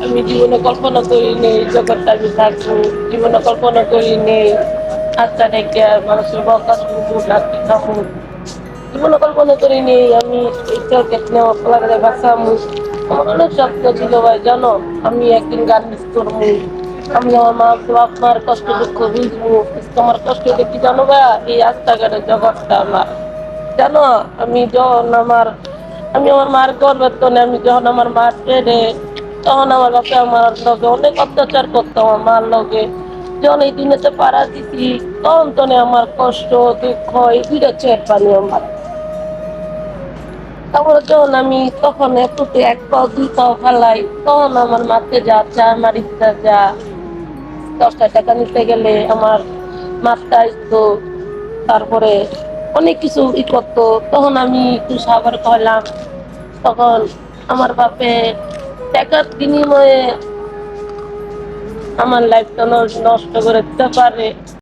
আমি জীবনে কল্পনা করিনি জগৎটা আমি থাকবো। জীবনে কল্পনা করিনি আচ্ছা থেকে মানুষের বকা শুনবো ডাক্তার খাবো। জীবনে কল্পনা করিনি আমি এই চরকেট নেওয়া ফলারে বাঁচামু। আমার অনেক স্বপ্ন ছিল ভাই জানো, আমি একদিন গার্মেন্টস করবো, আমি আমার মা বাপ মার কষ্ট দুঃখ বুঝবো। তোমার কষ্ট দেখি জানো ভাই, এই রাস্তাঘাটের জগৎটা আমার জানো। আমি যখন আমি আমার মার গর্বের তো আমি যখন আমার মা ট্রেনে, তখন আমার বাপে আমার লগে অনেক অত্যাচার করতো আমার মার লগে। যখন এই দুনিয়াতে পাড়া দিছি তখন তো আমার কষ্ট দুঃখ এই দুইটা চেয়ে পানি আমার। তারপরে যখন আমি তখন একটু এক পাও দুই পাও ফেলাই, তখন আমার মারতে যা চা মারিতে যা 10টা টাকা নিতে গেলে আমার মারতে আসতো। তারপরে অনেক কিছু করতো, তখন আমি একটু সাবার খাইলাম। তখন আমার বাপে টাকার বিনিময়ে আমার লাইফটা নষ্ট করে দিতে পারে।